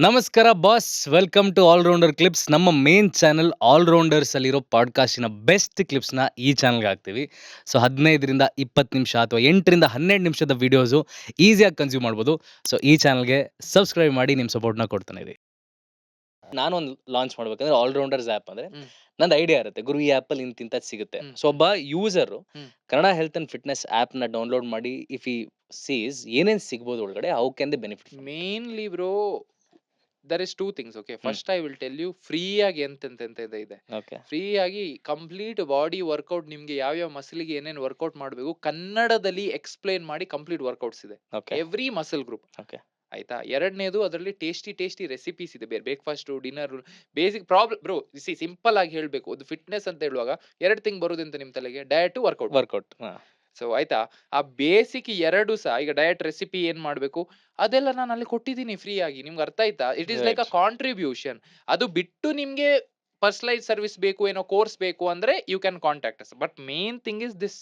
ನಮಸ್ಕಾರ boss, welcome to allrounder clips. ನಮ್ಮ main channel allrounders ಅಲ್ಲಿರೋ ಪಾಡ್ಕಾಸ್ಟಿನ ಬೆಸ್ಟ್ ಕ್ಲಿಪ್ಸ್ನ ಈ ಚಾನಲ್ಗೆ ಹಾಕ್ತೀವಿ. ಸೊ 15ರಿಂದ 20 ನಿಮಿಷ ಅಥವಾ 8ರಿಂದ 12 ನಿಮಿಷದ ವೀಡಿಯೋಸು ಈಸಿಯಾಗಿ ಕನ್ಸ್ಯೂಮ್ ಮಾಡ್ಬೋದು. ಸೊ ಈ ಚಾನಲ್ಗೆ ಸಬ್ಸ್ಕ್ರೈಬ್ ಮಾಡಿ ನಿಮ್ಮ ಸಪೋರ್ಟ್ನ ಕೊಡ್ತಾನೆ ಇರಿ. ನಾನೊಂದು ಲಾಂಚ್ ಮಾಡ್ಬೇಕಂದ್ರೆ ಆಲ್ರೌಂಡರ್ಸ್ ಆ್ಯಪ್ ಅಂದರೆ ನಂದು ಐಡಿಯಾ ಇರುತ್ತೆ, ಗುರು ಈ ಆ್ಯಪಲ್ಲಿ ಇಂತಿಂಥದ್ದು ಸಿಗುತ್ತೆ. ಸೊ ಒಬ್ಬ user Kannada health and fitness ಆ್ಯಪ್ನ ಡೌನ್ಲೋಡ್ ಮಾಡಿ ಇಫ್ ಈ ಸೀಸ್ ಏನೇನು ಸಿಗ್ಬೋದು ಒಳಗಡೆ, how can they benefit? Mainly bro, there is two things. Okay, first I will tell you free ಆಗಿ ಎಂತೆಂತ ಇದೆ. ಓಕೆ, ಫ್ರೀ ಆಗಿ ಕಂಪ್ಲೀಟ್ ಬಾಡಿ ವರ್ಕೌಟ್, ನಿಮ್ಗೆ ಯಾವ್ಯಾವ ಮಸಲಿಗೆ ಏನೇನು ವರ್ಕೌಟ್ ಮಾಡಬೇಕು ಕನ್ನಡದಲ್ಲಿ ಎಕ್ಸ್ಪ್ಲೈನ್ ಮಾಡಿ ಕಂಪ್ಲೀಟ್ ವರ್ಕೌಟ್ಸ್ ಇದೆ. Okay, every muscle group. Okay. ಆಯ್ತಾ? ಎರಡನೇದು, ಅದರಲ್ಲಿ ಟೇಸ್ಟಿ ರೆಸಿಪೀಸ್ ಇದೆ. Breakfast, dinner, basic problem bro. Simple ಆಗಿ ಹೇಳ್ಬೇಕು, ಒಂದು ಫಿಟ್ನೆಸ್ ಅಂತ ಹೇಳುವಾಗ ಎರಡು ಥಿಂಗ್ ಬರೋದಂತ ನಿಮ್ ತಲೆಗೆ: ಡಯಟ್, ವರ್ಕೌಟ್. ಸೊ ಆಯ್ತಾ, ಆ ಬೇಸಿಕ್ ಎರಡು ಸಹ. ಈಗ ಡಯಟ್ ರೆಸಿಪಿ ಏನ್ ಮಾಡ್ಬೇಕು ಅದೆಲ್ಲ ನಾನು ಅಲ್ಲಿ ಕೊಟ್ಟಿದ್ದೀನಿ ಫ್ರೀ ಆಗಿ. ನಿಮ್ಗೆ ಅರ್ಥ ಆಯ್ತಾ? It is like a contribution. ಅದು ಬಿಟ್ಟು ನಿಮ್ಗೆ ಪರ್ಸನಲೈಸ್ ಸರ್ವಿಸ್ ಬೇಕು, ಏನೋ ಕೋರ್ಸ್ ಬೇಕು ಅಂದ್ರೆ you can contact us. But main thing is this.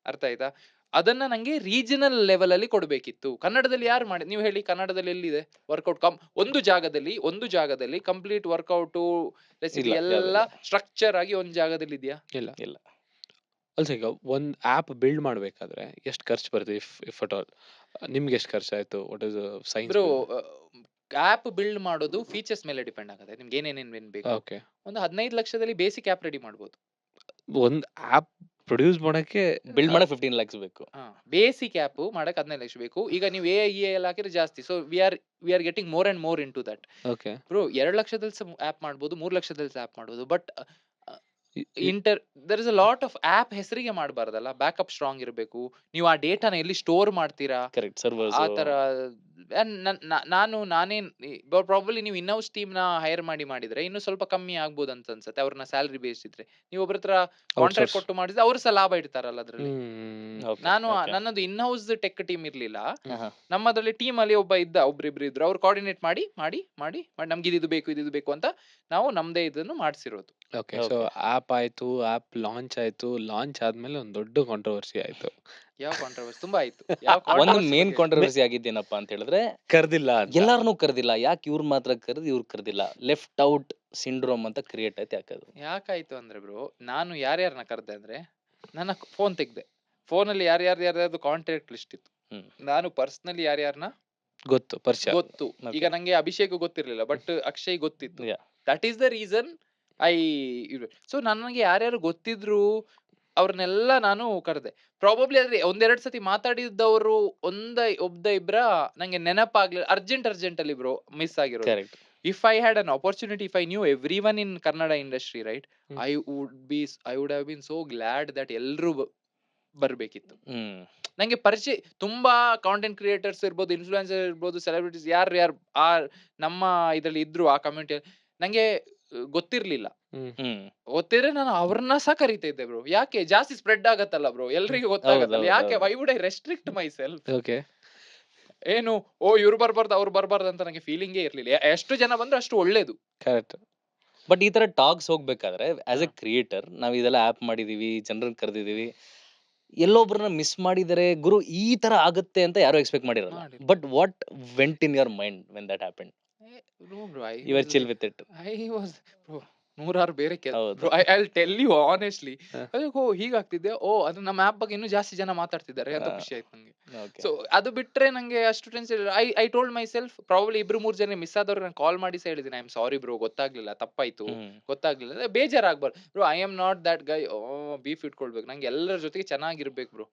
ಅರ್ಥ ಆಯ್ತಾ? ಅದನ್ನ ನಂಗೆ ರೀಜನಲ್ ಲೆವೆಲ್ ಅಲ್ಲಿ ಕೊಡ್ಬೇಕಿತ್ತು. ಕನ್ನಡದಲ್ಲಿ ಯಾರು ಮಾಡಿ, ನೀವು ಹೇಳಿ, ಕನ್ನಡದಲ್ಲಿ ಎಲ್ಲಿದೆ ವರ್ಕೌಟ್? ಒಂದು ಜಾಗದಲ್ಲಿ ಕಂಪ್ಲೀಟ್ ವರ್ಕೌಟ್ ರೆಸಿಪಿ ಎಲ್ಲ ಸ್ಟ್ರಕ್ಚರ್ ಆಗಿ ಒಂದು ಜಾಗದಲ್ಲಿ ಇದೆಯಾ? ಇಲ್ಲ. ಅಲ್ಸ, ಈಗ ಒಂದ್ ಆಪ್ ಬಿಲ್ಡ್ ಮಾಡ್ಬೇಕಾದ್ರೆ ಎಷ್ಟು ಖರ್ಚು ಬರುತ್ತೆ? ಇಫ್ ಅಟ್ ಆಲ್ ನಿಮ್ಗೆ ಎಷ್ಟು ಖರ್ಚಾಯ್ತು? What is science? Bro, app build ಮಾಡೋದು ಫೀಚರ್ಸ್ ಮೇಲೆ ಡಿಪೆಂಡ್ ಆಗುತ್ತೆ. ನಿಮ್ಗೆ ಏನೇನೇನ್ ಬೇಕು. ಓಕೆ, ಒಂದು 15 ಲಕ್ಷದಲ್ಲಿ ಬೇಸಿಕ್ ಆಪ್ ರೆಡಿ ಮಾಡ್ಬೋದು. ಒಂದ್ ಆಪ್ ಪ್ರೊಡ್ಯೂಸ್ ಮಾಡಕ್ಕೆ ಬಿಲ್ಡ್ ಮಾಡಕ್ಕೆ 15 lakhs ಬೇಕು. ಬೇಸಿಕ್ ಆಪ್ ಮಾಡಕ್ 15 ಲಕ್ಷ ಬೇಕು. ಈಗ ನೀವು AI ಎಲ್ಲ ಹಾಕಿದ್ರೆ ಜಾಸ್ತಿ. So we are getting more and more into that. Okay bro, 2 ಲಕ್ಷದಲ್ಲಿ ಆಪ್ ಮಾಡ್ಬೋದು, 3 ಲಕ್ಷದಲ್ಲಿ ಆಪ್ ಮಾಡ್ಬೋದು. But there is a lot of app ಹೆಸರಿಗೆ ಮಾಡಬಾರ್ದಲ್ಲ. ಬ್ಯಾಕಪ್ ಸ್ಟ್ರಾಂಗ್ ಇರಬೇಕು. ನೀವು ಆ ಡೇಟಾನ ಎಲ್ಲಿ ಸ್ಟೋರ್ ಮಾಡ್ತೀರಾ, ಕರೆಕ್ಟ್, ಸರ್ವರ್ಸ್ ಆ ತರ. ನಾನೇನ್ ಪ್ರಾಬಬ್ಲಿ ನೀವು ಇನ್ಹೌಸ್ ಟೀಮ್ ನ ಹೈರ್ ಮಾಡಿದ್ರೆ ಇನ್ನು ಸ್ವಲ್ಪ ಕಮ್ಮಿ ಆಗ್ಬೋದು ಅಂತ ಅನ್ಸುತ್ತೆ. ಅವ್ರನ್ನ ಸ್ಯಾಲರಿ ಬೇಸ್ ಇದ್ರೆ. ನೀವು ಒಬ್ಬರ ಹತ್ರ ಕಾಂಟ್ರಾಕ್ಟ್ ಕೊಟ್ಟು ಮಾಡಿದ್ರೆ ಅವ್ರು ಸಹ ಲಾಭ ಇಡ್ತಾರಲ್ಲ ಅದ್ರಲ್ಲಿ. ನನ್ನದು ಇನ್ಹೌಸ್ ಟೆಕ್ ಟೀಮ್ ಇರ್ಲಿಲ್ಲ. ನಮ್ಮದ್ರಲ್ಲಿ ಟೀಮ್ ಅಲ್ಲಿ ಒಬ್ರಿಬ್ರು ಇದ್ರು. ಅವ್ರು ಕೋಆರ್ಡಿನೇಟ್ ಮಾಡಿ ನಮ್ಗೆ ಇದು ಬೇಕು ಅಂತ ನಾವು ನಮ್ದೇ ಇದನ್ನು ಮಾಡ್ಸಿರೋದು. ಓಕೆ, ಸೊ ಆಪ್ ಆಯ್ತು, ಆಪ್ ಲಾಂಚ್ ಆಯ್ತು. ಲಾಂಚ್ ಆದ್ಮೇಲೆ ಒಂದು ದೊಡ್ಡ ಕಾಂಟ್ರವರ್ಸಿ ಆಯ್ತು. ಯಾವ ಕಾಂಟ್ರವರ್ಸಿ? ತುಂಬಾ ಆಯ್ತು. ಒಂದು ಮೇನ್ ಕಾಂಟ್ರವರ್ಸಿ ಆಗಿದ್ದೇನಪ್ಪ ಅಂತ ಹೇಳಿದ್ರೆ, ಕರ್ದಿಲ್ಲ ಎಲ್ಲಾರನ್ನೂ ಕರೆದಿಲ್ಲ. ಯಾಕೆ ಇವ್ರು ಮಾತ್ರ ಕರೆದು ಇವ್ರು ಕರೆದಿಲ್ಲ? ಲೆಫ್ಟ್ ಔಟ್ ಸಿಂಡ್ರೋಮ್ ಅಂತ ಕ್ರಿಯೇಟ್ ಆಯ್ತು. ಯಾಕದು ಯಾಕಾಯ್ತು ಅಂದ್ರೆ ಬ್ರೋ, ನಾನು ಯಾರ್ಯಾರನ್ನ ಕರೆದೆ ಅಂದ್ರೆ, ನನ್ನ ಫೋನ್ ತೆಗ್ದೆ. ಫೋನಲ್ಲಿ ಯಾರ್ಯಾರ್ದು ಕಾಂಟ್ಯಾಕ್ಟ್ ಲಿಸ್ಟ್ ಇತ್ತು. ನಾನು ಪರ್ಸನಲಿ ಯಾರ್ಯಾರನ್ನ ಗೊತ್ತು. ಈಗ ನಂಗೆ ಅಭಿಷೇಕ್ ಗೊತ್ತಿರ್ಲಿಲ್ಲ, ಬಟ್ ಅಕ್ಷಯ್ ಗೊತ್ತಿತ್ತು. That is the reason so ನನಗೆ ಯಾರ್ಯಾರು ಗೊತ್ತಿದ್ರು ಅವ್ರನ್ನೆಲ್ಲ ನಾನು ಕರೆದೆ. ಪ್ರಾಬಬ್ಲಿ ಆದ್ರೆ ಒಂದೆರಡು ಸತಿ ಮಾತಾಡಿದ್ದವರು ಒಬ್ಬ ಇಬ್ರ ನಂಗೆ ನೆನಪಾಗ್ಲಿಲ್ಲ. ಅರ್ಜೆಂಟ್ ಅಲ್ಲಿ ಬ್ರೋ ಮಿಸ್ ಆಗಿರೋ. Correct. If I had an opportunity, if I knew everyone in Kannada industry, right, I would have been so glad that ಎಲ್ರು ಬರ್ಬೇಕಿತ್ತು. ನಂಗೆ ಪರಿಚಯ ತುಂಬಾ ಕಾಂಟೆಂಟ್ ಕ್ರಿಯೇಟರ್ಸ್ ಇರ್ಬೋದು, ಇನ್ಫ್ಲುಯೆನ್ಸರ್ ಇರ್ಬೋದು, ಸೆಲೆಬ್ರಿಟೀಸ್ ಯಾರು ಆ ನಮ್ಮ ಇದ್ರಲ್ಲಿ ಇದ್ರು, ಆ ಕಮ್ಯುನಿಟಿ ನಂಗೆ ಗೊತ್ತಿರ್ಲಿಲ್ಲ. ಗೊತ್ತಿದ್ರೆ ನಾನು ಅವ್ರನ್ನ ಸಹ ಕರಿತಾ ಇದ್ದೆ ಬ್ರೋ. ಯಾಕೆ? ಜಾಸ್ತಿ ಸ್ಪ್ರೆಡ್ ಆಗತ್ತಲ್ಲ ಬ್ರೋ, ಎಲ್ರಿಗೂ ಗೊತ್ತಾಗತ್ತಲ್ಲ. ಯಾಕೆ why would I restrict my self? Okay, ಏನು ಇವ್ರು ಬರ್ಬಾರ್ದು ಅವ್ರು ಬರ್ಬಾರ್ದು ಅಂತ ನಂಗೆ ಫೀಲಿಂಗೇ ಇರ್ಲಿಲ್ಲ. ಎಷ್ಟು ಜನ ಬಂದ್ರೆ ಅಷ್ಟು ಒಳ್ಳೇದು. ಕರೆಕ್ಟ್. ಬಟ್ ಈ ತರ ಟಾಕ್ಸ್ ಹೋಗ್ಬೇಕಾದ್ರೆ ಆಸ್ ಎ ಕ್ರಿಯೇಟರ್ ನಾವು ಇದೆಲ್ಲ ಆಪ್ ಮಾಡಿದೀವಿ, ಜನರನ್ನ ಕರೆದಿದೀವಿ, ಎಲ್ಲೊಬ್ರನ್ನ ಮಿಸ್ ಮಾಡಿದರೆ ಗುರು ಈ ತರ ಆಗುತ್ತೆ ಅಂತ ಯಾರು ಎಕ್ಸ್ಪೆಕ್ಟ್ ಮಾಡಿರಲ್ಲ. But what went in your mind when that happened? You are chill with it? ನೂರಾರು ಬೇರೆ ಐ ಟೆಲ್ ಯು ಆನೆಸ್ಟ್ಲಿ, ಹೀಗಾಗ್ತಿದ್ದೆ. ಅದು ನಮ್ಮ ಆಪ್ ಬಗ್ಗೆ ಇನ್ನೂ ಜಾಸ್ತಿ ಜನ ಮಾತಾಡ್ತಿದ್ದಾರೆ ಅಂತ ಖುಷಿ ಆಯ್ತು ನಂಗೆ. ಸೊ ಅದು ಬಿಟ್ರೆ ನಂಗೆ ಅಷ್ಟು tension. I told my self, probably 2-3 ಜನ ಮಿಸ್ ಆದವ್ರು ನಾನು ಕಾಲ್ ಮಾಡಿ ಹೇಳಿದ್ದೀನಿ, ಐ ಆಮ್ ಸಾರಿ ಬ್ರೋ, ಗೊತ್ತಾಗ್ಲಿಲ್ಲ, ತಪ್ಪಾಯ್ತು, ಗೊತ್ತಾಗ್ಲಿಲ್ಲ, ಬೇಜಾರಾಗ್ಬಾರ್ದು bro. I am not that guy. Beef ಇಟ್ಕೊಳ್ಬೇಕು, ನಂಗೆ ಎಲ್ಲರ ಜೊತೆಗೆ ಚೆನ್ನಾಗಿರ್ಬೇಕು ಬ್ರೋ.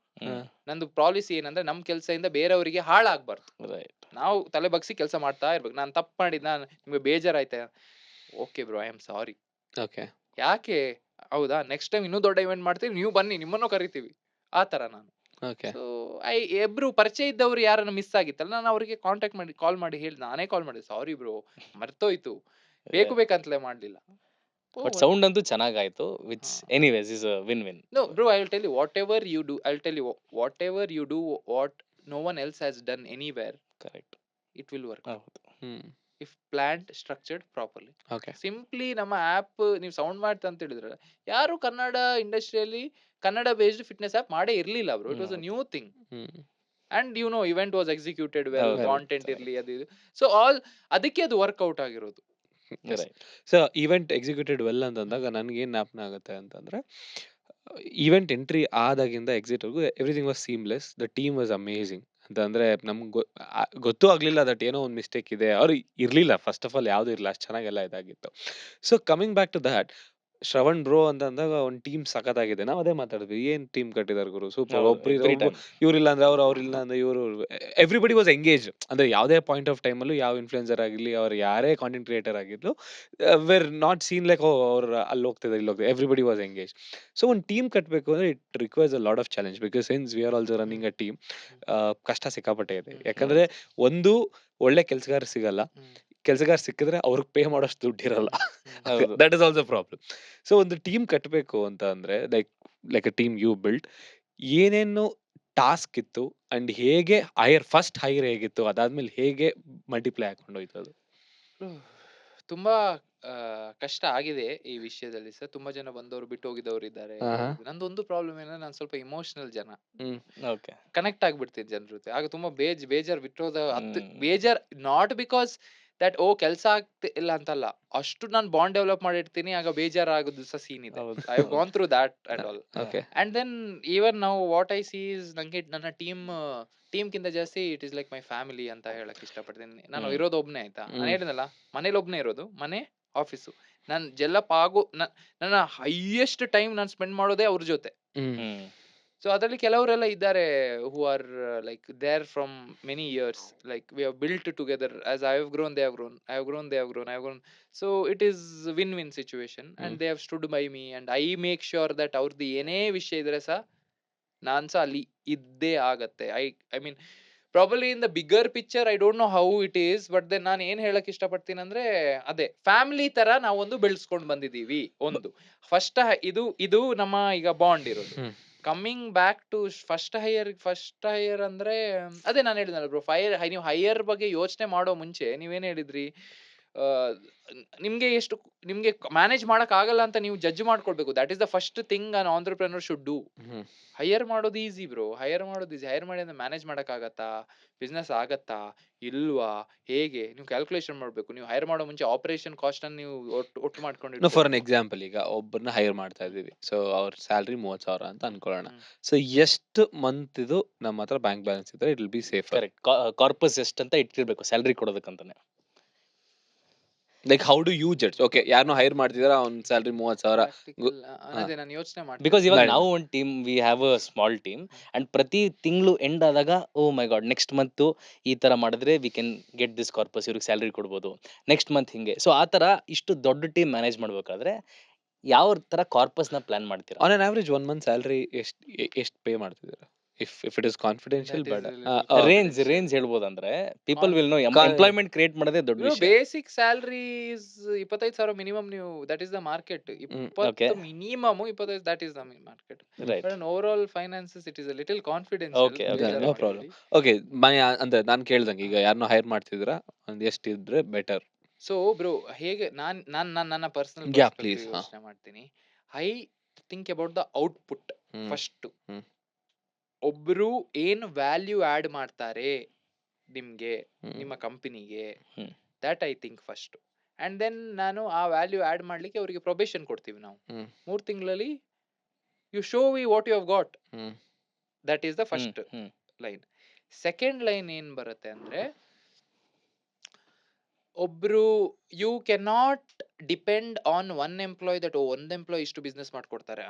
ನಂದು ಪಾಲಿಸಿ ಏನಂದ್ರೆ, ನಮ್ ಕೆಲ್ಸದಿಂದ ಬೇರೆಯವರಿಗೆ ಹಾಳಾಗ್ಬಾರ್ದು. ನಾವು ತಲೆ ಬಗ್ಸಿ ಕೆಲಸ ಮಾಡ್ತಾ ಇರ್ಬೇಕು. ನಾನು ತಪ್ಪು ಮಾಡಿದ್, ನಿಮ್ಗೆ ಬೇಜಾರಾಯ್ತಾ? Okay bro, I am sorry. Okay, ಯಾಕೆ? ಹೌದಾ, ನೆಕ್ಸ್ಟ್ ಟೈಮ್ ಇನ್ನೂ ದೊಡ್ಡ ಇವೆಂಟ್ ಮಾಡ್ತೀವಿ, ನೀವು ಬನ್ನಿ, ನಿಮ್ಮನ್ನು ಕರಿತೀವಿ, ಆ ತರ ನಾನು. ಸೊ ಇಬ್ರು ಪರಿಚಯ ಇದ್ದವ್ರು ಯಾರನ್ನ ಮಿಸ್ ಆಗಿತ್ತಲ್ಲ, ನಾನು ಅವರಿಗೆ ಕಾಂಟ್ಯಾಕ್ಟ್ ಮಾಡಿ ಕಾಲ್ ಮಾಡಿ ಹೇಳಿ, ನಾನೇ ಕಾಲ್ ಮಾಡಿದೆ, ಸಾರಿ ಬ್ರೋ, ಮರ್ತೋಯ್ತು, ಬೇಕಂತಲೇ ಮಾಡ್ಲಿಲ್ಲ. ಬಟ್ ಸೌಂಡ್ ಅಂತೂ ಚೆನ್ನಾಗಾಯ್ತು, which anyways is a win win. No bro, I will tell you, whatever you do, what no one else has done anywhere, correct, it will work if planned, structured properly. Okay. Simply ನಮ್ಮ app ನೀವು sound ಮಾಡ್ತಾ ಅಂತ ಹೇಳಿದ್ರೆ, ಯಾರು ಕನ್ನಡ ಇಂಡಸ್ಟ್ರಿಯಲ್ಲಿ Kannada based fitness app ಮಾಡೇ ಇರ್ಲಿಲ್ಲ bro. It was a new thing. And event was executed well, ಹೌದು. ಕಾಂಟೆಂಟ್ ಇರ್ಲಿ ಅದು ಇದು. ಸೊ ಅದಕ್ಕೆ ಅದು ವರ್ಕೌಟ್ ಆಗಿರೋದು. Right. So event executed well ಅಂತಂದಾಗ ನನ್ಗೆ ಏನ್ ಜ್ಞಾಪನ ಆಗುತ್ತೆ ಅಂತಂದ್ರೆ, ಈವೆಂಟ್ ಎಂಟ್ರಿ ಆದಾಗಿಂದ ಎಕ್ಸಿಟ್ ವರ್ಗು everything was seamless, the team was amazing ಅಂತಂದ್ರೆ ನಮ್ಗೆ ಗೊತ್ತೂ ಆಗ್ಲಿಲ್ಲ ದಟ್ ಏನೋ ಒಂದು ಮಿಸ್ಟೇಕ್ ಇದೆ ಅವ್ರು ಇರ್ಲಿಲ್ಲ. ಫಸ್ಟ್ ಆಫ್ ಆಲ್ ಯಾವ್ದು ಇರಲಿಲ್ಲ, ಅಷ್ಟು ಚೆನ್ನಾಗೆಲ್ಲ ಇದಾಗಿತ್ತು. So coming back to that, Shravan bro ಅಂತ ಅಂದಾಗ ಒಂದು ಟೀಮ್ ಸಖತ್ತಾಗಿದೆ. ನಾವು ಅದೇ ಮಾತಾಡಿದ್ವಿ, ಏನ್ ಟೀಮ್ ಕಟ್ಟಿದಾರೆ ಗುರು, ಸೂಪರ್. ಹೌದು, ಒಬ್ರು every time. ಇವ್ರಿಲ್ಲ ಅಂದ್ರೆ ಅವ್ರಿಲ್ಲ ಅಂದ್ರೆ ಇವರು, ಎವ್ರಿಬಡಿ ವಾಸ್ ಎಂಗೇಜ್. ಅಂದ್ರೆ ಯಾವುದೇ ಪಾಯಿಂಟ್ ಆಫ್ ಟೈಮ್ ಅಲ್ಲೂ ಯಾವ ಇನ್ಫ್ಲುಯೆನ್ಸರ್ ಆಗಿರ್ಲಿ, ಅವ್ರು ಯಾರೇ ಕಾಂಟೆಂಟ್ ಕ್ರಿಯೇಟರ್ ಆಗಿರ್ಲು, ವೆರ್ ನಾಟ್ ಸೀನ್ ಲೈಕ್ ಅವ್ರು ಅಲ್ಲಿ ಹೋಗ್ತಿದ್ದಾರೆ ಇಲ್ಲಿ ಹೋಗ್ತಿದ್ದಾರೆ, ಎವ್ರಿಬಡಿ ವಾಸ್ ಎಂಗೇಜ್. ಸೊ ಒಂದು ಟೀಮ್ ಕಟ್ಟಬೇಕು ಅಂದ್ರೆ it requires a lot of challenge, because since we are also running a team. ಕಷ್ಟ ಸಿಕ್ಕಾಪಟ್ಟೆ ಇದೆ. ಯಾಕಂದ್ರೆ ಒಂದು ಒಳ್ಳೆ ಕೆಲ್ಸಗಾರ ಸಿಗಲ್ಲ, ಕೆಲ್ಸಗಾರ ಸಿಕ್ಕಿದ್ರೆ ಅವ್ರಿಗೆ ಪೇ ಮಾಡೋಷ್ಟು ದುಡ್ಡು ಇರಲ್ಲ. ಹೌದು. That is also problem. So ಒಂದು ಟೀಮ್ ಕಟ್ಟಬೇಕು ಅಂತ ಅಂದ್ರೆ like a team you build, ಏನೇನು ಟಾಸ್ಕ್ ಇತ್ತು ಅಂಡ್ ಹೇಗೆ ಫಸ್ಟ್ ಹೈರ್ ಹೇಗಿತ್ತು, ಅದಾದ್ಮೇಲೆ ಹೇಗೆ ಮಲ್ಟಿಪ್ಲೈ ಹಾಕೊಂಡು ಹೋಯ್ತು ಅದು? ತುಂಬಾ ಕಷ್ಟ ಆಗಿದೆ ಈ ವಿಷಯದಲ್ಲಿ ಸರ್. ತುಂಬಾ ಜನ ಬಂದವರು ಬಿಟ್ಟು ಹೋಗಿದವರು ಇದ್ದಾರೆ. ನಂದೊಂದು ಪ್ರಾಬ್ಲಮ್ ಏನಂದ್ರೆ ನಾನು ಸ್ವಲ್ಪ ಇಮೋಷನಲ್ ಜನ, Okay. ಕನೆಕ್ಟ್ ಆಗ್ಬಿಡ್ತೀನಿ ಜನರ ಜೊತೆ. ಆಗ ತುಂಬಾ ಬೇಜಾರ್ ಬಿಟ್ಟೋದ ಬೇಜಾರ್, ನಾಟ್ ಬಿಕಾಸ್ ದಟ್ ಕೆಲ್ಸ ಆಗ್ತಿಲ್ಲ ಅಂತಲ್ಲ, ಅಷ್ಟು ನಾನು ಬಾಂಡ್ ಡೆವಲಪ್ ಮಾಡಿರ್ತೀನಿ, ಆಗ ಬೇಜಾರ್ ಆಗೋದು ಸಹ ಸೀನ್ ಇದೆ. ಹೌದು. I have gone through that and all. Okay. And then even ನಾವು ವಾಟ್ ಐ ಸಿ ಇಸ್, ನಂಗೆ ನನ್ನ ಟೀಮ್ ಕಿಂತ ಜಾಸ್ತಿ it is like my family ಅಂತ ಹೇಳಕ್ ಇಷ್ಟಪಡ್ತೀನಿ. ನಾನು ಇರೋದು ಒಬ್ನೇ, ಆಯ್ತಾ. ನಾನು ಹೇಳಿದ್ನಲ್ಲ, ಮನೇಲಿ ಒಬ್ನೇ ಇರೋದು, ಮನೆ ಆಫೀಸು. ನಾನು ಜೆಲ್ಲಪ್ ಆಗೋ ನನ್ನ ಹೈಯೆಸ್ಟ್ ಟೈಮ್ ನಾನು ಸ್ಪೆಂಡ್ ಮಾಡೋದೇ ಅವ್ರ ಜೊತೆ. ಸೊ ಅದರಲ್ಲಿ ಕೆಲವರೆಲ್ಲ ಇದ್ದಾರೆ who are like there from many years, like we have built together. As I have grown, they have grown, I have grown, they have grown, I have grown. So it is win situation and they have stood by me and I make sure that ಅವ್ರದ್ದು ಏನೇ ವಿಷಯ ಇದ್ರೆ ಸಹ ನಾನ್ ಸಹ ಅಲ್ಲಿ ಇದ್ದೇ ಆಗತ್ತೆ. I mean probably in the bigger picture I don't know how it is, but then ನಾನು ಏನ್ ಹೇಳಕ್ ಇಷ್ಟಪಡ್ತೀನಿ ಅಂದ್ರೆ, ಅದೇ ಫ್ಯಾಮಿಲಿ ತರ ನಾವೊಂದು ಬೆಳೆಸ್ಕೊಂಡು ಬಂದಿದೀವಿ. ಒಂದು ಫಸ್ಟ್ ಇದು ನಮ್ಮ ಈಗ ಬಾಂಡ್ ಇರೋದು. Coming back to first hire ಅಂದ್ರೆ ಅದೇ ನಾನು ಹೇಳಿದ್ನಲ್ಲ ಬ್ರೋ, ನೀವು ಹೈಯರ್ ಬಗ್ಗೆ ಯೋಚನೆ ಮಾಡೋ ಮುಂಚೆ ನೀವೇನ್ ಹೇಳಿದ್ರಿ, ಆ, ನಿಮ್ಗೆ ಮ್ಯಾನೇಜ್ ಮಾಡಕ್ ಆಗಲ್ಲ ಅಂತ ನೀವು ಜಡ್ಜ್ ಮಾಡ್ಕೊಳ್ಬೇಕು. That is the first thing an entrepreneur should do. Hire ಮಾಡೋದು ಈಸಿ ಬ್ರೋ, ಹೈಯರ್ ಮಾಡಿ ಮ್ಯಾನೇಜ್ ಮಾಡಕ್ ಆಗತ್ತಾ, ಬಿಸ್ನೆಸ್ ಆಗತ್ತಾ ಇಲ್ವಾ, ಹೇಗೆ ನೀವು ಕ್ಯಾಲ್ಕುಲೇಷನ್ ಮಾಡ್ಬೇಕು. ನೀವು ಹೈಯರ್ ಮಾಡೋ ಮುಂಚೆ ಆಪರೇಷನ್ ಕಾಸ್ಟ್ ಅನ್ನು ನೀವು ಒಟ್ಟು ಮಾಡ್ಕೊಂಡು ಫಾರ್ ಅನ್ ಎಕ್ಸಾಂಪಲ್, ಈಗ ಒಬ್ಬರನ್ನ ಹೈರ್ ಮಾಡ್ತಾ ಇದೀವಿ, ಸೊ ಅವ್ರ ಸ್ಯಾಲ್ರಿ 30,000 ಅಂತ ಅನ್ಕೊಳ್ಳೋಣ. ಸೊ ಎಷ್ಟು ಮಂತ್ ಇದು ನಮ್ಮ ಹತ್ರ ಬ್ಯಾಂಕ್ ಬ್ಯಾಲೆನ್ಸ್ ಇದ್ರೆ it will be safe? Correct. Corpus ಎಷ್ಟು ಅಂತ ಇಟ್ಟಿರ್ಬೇಕು ಸ್ಯಾಲ್ರಿ ಕೊಡೋದಕ್ಕಂತಾನೆ. Like how do you judge? Okay, ಯಾರನ್ನೋ ಹೈರ್ ಮಾಡ್ತಿದಾರ, ಅವ್ನ ಸ್ಯಾಲ್ರಿ 30,000. ಅದೇ ನಾನು ಯೋಚನೆ ಮಾಡ್ತೀನಿ. ಬಿಕಾಸ್ ಇವಾಗ Right. ನಾವು ಒಂದು team, we have a small team, and ಪ್ರತಿ ತಿಂಗಳು ಎಂಡ್ ಆದಾಗ ಓ ಮೈ ಗಾಡ್ ನೆಕ್ಸ್ಟ್ ಮಂತ್ ಈ ತರ ಮಾಡಿದ್ರೆ we can get this corpus, ಇವ್ರಿಗೆ ಸ್ಯಾಲ್ರಿ ಕೊಡ್ಬೋದು ನೆಕ್ಸ್ಟ್ ಮಂತ್ ಹಿಂಗೆ. ಸೊ ಆ ತರ ಇಷ್ಟು ದೊಡ್ಡ ಟೀಮ್ ಮ್ಯಾನೇಜ್ ಮಾಡ್ಬೇಕಾದ್ರೆ ಯಾವ ತರ ಕಾರ್ಪಸ್ ನ ಪ್ಲಾನ್ ಮಾಡ್ತೀರಾ? On an average 1 month salary ಎಷ್ಟು ಪೇ ಮಾಡ್ತಿದ್ದೀರಾ? If it is confidential, That is ಬೇಡ. a little ರೇಂಜ್ ಹೇಳ್ಬೋದಂದ್ರೆ people will know. Employment create ಮಾಡೋದೇ ದೊಡ್ಡ ವಿಷಯ. Basic salary 25,000 minimum. ನೀವು that is the market. 20 minimum, 25 that is the market. Right. But over all finances it is a little Okay, confidential. No problem. Okay, ಅಂದ್ರೆ ನಾನು ಕೇಳ್ದಂಗೆ, ಈಗ ಯಾರನ್ನೋ hire ಮಾಡ್ತಿದ್ದೀರಾ, ಒಂದು ಎಷ್ಟಿದ್ರೆ ಬೆಟರ್? ಸೊ ಬ್ರೋ, ಹೇಗೆ ನನ್ನ ಪರ್ಸನಲ್ Yeah, please, ಯೋಚನೆ ಮಾಡ್ತೀನಿ. I think about the output first. ಒಬ್ರು ಏನ್ ವ್ಯಾಲ್ಯೂ ಆಡ್ ಮಾಡ್ತಾರೆ ನಿಮ್ಗೆ, ನಿಮ್ಮ ಕಂಪನಿಗೆ, that I think first. And then ನಾನು ಆ ವ್ಯಾಲ್ಯೂ ಆಡ್ ಮಾಡ್ಲಿಕ್ಕೆ ಅವರಿಗೆ ಪ್ರೊಬೇಷನ್ ಕೊಡ್ತೀವಿ ನಾವು. 3 ತಿಂಗಳಲ್ಲಿ you show we what you have got. That is the first line. Second line ಏನ್ ಬರುತ್ತೆ ಅಂದ್ರೆ, ಒಬ್ರು you cannot depend on one employee that ಒಂದ್ ಎಂಪ್ಲಾಯ್ ಇಷ್ಟು ಬಿಸ್ನೆಸ್ ಮಾಡ್ಕೊಡ್ತಾರೆ.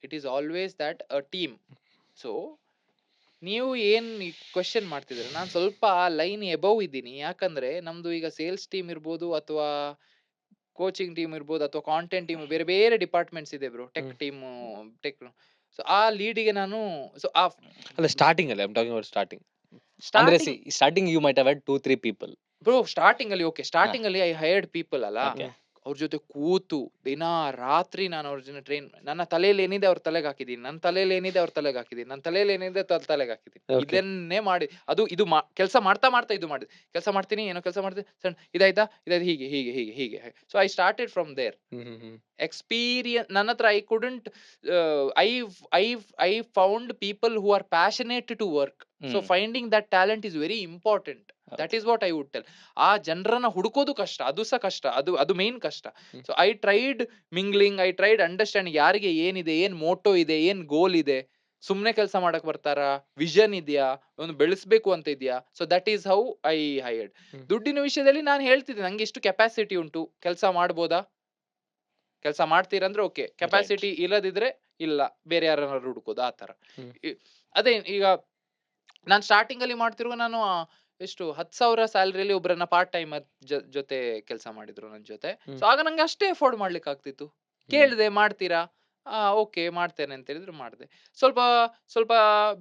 It is always that a team. So ನೀವು ಏನ್ ಕ್ವೆಶನ್ ಮಾಡ್ತಿದ್ರೆ, ನಾನು ಸ್ವಲ್ಪ ಆ ಲೈನ್ ಎಬವ್ ಇದ್ದೀನಿ. ಯಾಕಂದ್ರೆ ನಮ್ದು ಈಗ ಸೇಲ್ಸ್ ಟೀಮ್ ಇರ್ಬೋದು, ಅಥವಾ ಕೋಚಿಂಗ್ ಟೀಮ್ ಇರ್ಬೋದು, ಅಥವಾ ಕಾಂಟೆಂಟ್ ಟೀಮ್, ಬೇರೆ ಬೇರೆ ಡಿಪಾರ್ಟ್ಮೆಂಟ್ಸ್ ಇದೆ ಬ್ರೋ. ಟೆಕ್. ಸೊ ಆ ಲೀಡಿಗೆ ನಾನು ಅಲ್ಲ, ಸ್ಟಾರ್ಟಿಂಗ್ ಅಲ್ಲಿ I am talking about starting. ಅಂದ್ರೆ starting you might have had 2-3 people. Bro starting ಅಲ್ಲಿ ಸ್ಟಾರ್ಟಿಂಗ್ ಅಲ್ಲಿ ಐ ಹೈರ್ಡ್ ಪೀಪಲ್ ಅಲ್ಲ, ಅವ್ರ ಜೊತೆ ಕೂತು ದಿನ ರಾತ್ರಿ ನಾನು ಅವ್ರ ಜೊತೆ ಟ್ರೈನ್, ನನ್ನ ತಲೆಯಲ್ಲಿ ಏನಿದೆ ಅವ್ರ ತಲೆಗೆ ಹಾಕಿದೀನಿ, ನನ್ನ ತಲೆಯಲ್ಲಿ ಏನಿದೆ ಅವ್ರ ತಲೆಗೆ ಹಾಕಿದೀನಿ, ನನ್ನ ತಲೆಯಲ್ಲಿ ಏನಿದೆ ತಲೆಗೆ ಹಾಕಿದೀನಿ. ಇದನ್ನೇ ಮಾಡಿ ಇದು ಕೆಲಸ ಮಾಡ್ತಾ ಇದು ಮಾಡಿದ್ ಕೆಲಸ ಮಾಡ್ತೀನಿ, ಏನೋ ಕೆಲಸ ಮಾಡ್ತೀನಿ, ಸಣ್ಣ ಇದಾಯ್ತಾ ಹೀಗೆ ಹೀಗೆ ಹೀಗೆ ಹೀಗೆ. So I started from there. Experience ನನ್ನ ಹತ್ರ I couldn't I found people who are passionate to work. So finding that talent is very important. That is what I would tell. ಆ ಜನರನ್ನ ಹುಡುಕೋದು ಕಷ್ಟ, ಅದು ಸಹ ಕಷ್ಟ, ಅದು ಮೇನ್ ಕಷ್ಟ. So I tried mingling, I tried understanding ಯಾರಿಗೆ ಏನಿದೆ, ಏನ್ ಮೋಟೋ ಇದೆ, ಏನ್ ಗೋಲ್ ಇದೆ, ಸುಮ್ನೆ ಕೆಲಸ ಮಾಡಕ್ ಬರ್ತಾರಾ, ವಿಷನ್ ಇದೆಯಾ, ಒಂದು ಬೆಳೆಸ್ಬೇಕು ಅಂತ ಇದೆಯಾ. So that is how I hired. ದುಡ್ಡಿನ ವಿಷಯದಲ್ಲಿ ನಾನು ಹೇಳ್ತಿದ್ದೆ ನಂಗೆ ಇಷ್ಟು ಕೆಪಾಸಿಟಿ ಉಂಟು, ಕೆಲಸ ಮಾಡ್ಬೋದಾ, ಕೆಲಸ ಮಾಡ್ತೀರಂದ್ರೆ ಓಕೆ, ಕೆಪಾಸಿಟಿ ಇಲ್ಲದಿದ್ರೆ ಇಲ್ಲ, ಬೇರೆ ಯಾರನ್ನಾರು ಹುಡುಕೋದು ಆ ತರ. ಅದೇ ಈಗ ನಾನು ಸ್ಟಾರ್ಟಿಂಗ್ ಅಲ್ಲಿ ಮಾಡ್ತಿರುವ, ನಾನು ಎಷ್ಟು 10,000 ಸ್ಯಾಲರಿಯಲ್ಲಿ ಒಬ್ಬರನ್ನ ಪಾರ್ಟ್ ಟೈಮ್ ಜೊತೆ ಕೆಲಸ ಮಾಡಿದ್ರು ನನ್ನ ಜೊತೆ. ಸೊ ಆಗ ನಂಗೆ ಅಷ್ಟೇ ಅಫೋರ್ಡ್ ಮಾಡ್ಲಿಕ್ಕೆ ಆಗ್ತಿತ್ತು. ಕೇಳಿದೆ ಮಾಡ್ತೀರಾ, ಓಕೆ ಮಾಡ್ತೇನೆ ಅಂತ ಹೇಳಿದ್ರು, ಮಾಡಿದೆ. ಸ್ವಲ್ಪ ಸ್ವಲ್ಪ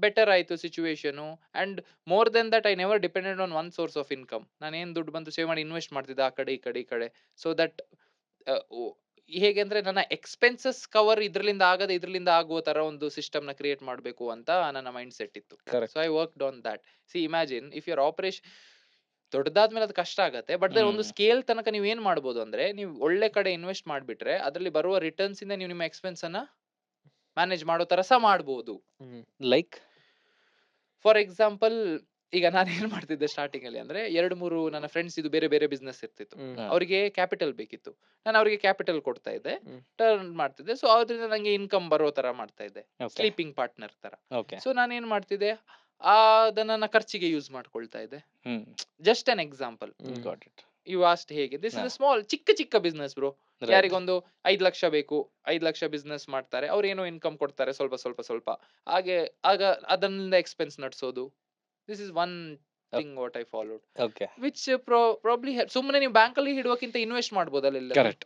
ಬೆಟರ್ ಆಯ್ತು situation. And more than that I never depended on one source of income. ನಾನು ಏನ್ ದುಡ್ಡು ಬಂದು ಸೇವ್ ಮಾಡಿ ಇನ್ವೆಸ್ಟ್ ಮಾಡ್ತಿದ್ದೆ ಆ ಕಡೆ ಈ ಕಡೆ ಈ ಕಡೆ. ಸೊ ದಟ್ ಹೇಗೆ ಅಂದ್ರೆ ನನ್ನ ಎಕ್ಸ್ಪೆನ್ಸಸ್ ಕವರ್ ಇದ್ರಲಿಂದ ಆಗದೆ ಇದ್ರಲಿಂದ ಆಗುವ ತರ ಒಂದು ಸಿಸ್ಟಮ್ ನ ಕ್ರಿಯೇಟ್ ಮಾಡಬೇಕು ಅಂತ ನನ್ನ ಮೈಂಡ್ ಸೆಟ್ ಇತ್ತು. So I worked on that. See imagine if your operation ದೊಡ್ಡದಾದ್ಮೇಲೆ ಅದು ಕಷ್ಟ ಆಗತ್ತೆ. ಬಟ್ ಒಂದು ಸ್ಕೇಲ್ ತನಕ ನೀವು ಏನ್ ಮಾಡ್ಬೋದು ಅಂದ್ರೆ, ನೀವು ಒಳ್ಳೆ ಕಡೆ ಇನ್ವೆಸ್ಟ್ ಮಾಡ್ಬಿಟ್ರೆ ಅದರಲ್ಲಿ ಬರುವ ರಿಟರ್ನ್ಸ್ ಇಂದ ನೀವು ನಿಮ್ಮ ಎಕ್ಸ್ಪೆನ್ಸ್ ಅನ್ನ ಮ್ಯಾನೇಜ್ ಮಾಡೋ ತರ ಸಹ ಮಾಡ್ಬೋದು. ಲೈಕ್ ಫಾರ್ ಎಕ್ಸಾಂಪಲ್, ಈಗ ನಾನು ಏನ್ ಮಾಡ್ತಿದ್ದೆ ಸ್ಟಾರ್ಟಿಂಗ್ ಅಲ್ಲಿ ಅಂದ್ರೆ, 2-3 ನನ್ನ ಫ್ರೆಂಡ್ಸ್ ಇದು ಬೇರೆ ಬೇರೆ ಬಿಸ್ನೆಸ್ ಇರ್ತಿತ್ತು. ಅವರಿಗೆ ಕ್ಯಾಪಿಟಲ್ ಬೇಕಿತ್ತು, ನಾನು ಅವರಿಗೆ ಕ್ಯಾಪಿಟಲ್ ಕೊಡ್ತಾ ಇದ್ದೆ, ಟರ್ನ್ ಮಾಡ್ತಿದ್ದೆ. ಸೊ ಅದರಿಂದ ನಂಗೆ ಇನ್ಕಮ್ ಬರೋ ತರ ಮಾಡ್ತಾ ಇದ್ದೆ, ಸ್ಲೀಪಿಂಗ್ ಪಾರ್ಟ್ನರ್ ತರ. ಸೊ ನಾನು ಏನ್ ಮಾಡ್ತಿದ್ದೆ, ಅದನ್ನ ನನ್ನ ಖರ್ಚಿಗೆ ಯೂಸ್ ಮಾಡ್ಕೊಳ್ತಾ ಇದ್ದೆ. Just an example. You asked ಹೇಗೆ, ದಿಸ್ ಇಸ್ ಸ್ಮಾಲ್, ಚಿಕ್ಕ ಚಿಕ್ಕ ಬಿಸ್ನೆಸ್ ಬ್ರೋ. ಯಾರಿಗೊಂದು 5 ಲಕ್ಷ ಬೇಕು, 5 ಲಕ್ಷ ಬಿಸ್ನೆಸ್ ಮಾಡ್ತಾರೆ, ಅವ್ರು ಏನೋ ಇನ್ಕಮ್ ಕೊಡ್ತಾರೆ ಸ್ವಲ್ಪ ಸ್ವಲ್ಪ ಸ್ವಲ್ಪ, ಹಾಗೆ ಆಗ ಅದರಿಂದ ಎಕ್ಸ್ಪೆನ್ಸ್ ನಡ್ಸೋದು. This is one thing what I followed, which probably ಸುಮ್ಮನೆ ನೀವು ಬ್ಯಾಂಕ್ ಅಲ್ಲಿ ಇಡುವಕ್ಕಿಂತ ಇನ್ವೆಸ್ಟ್ ಮಾಡ್ಬೋದು ಅಲ್ಲೆಲ್ಲ. ಕರೆಕ್ಟ್.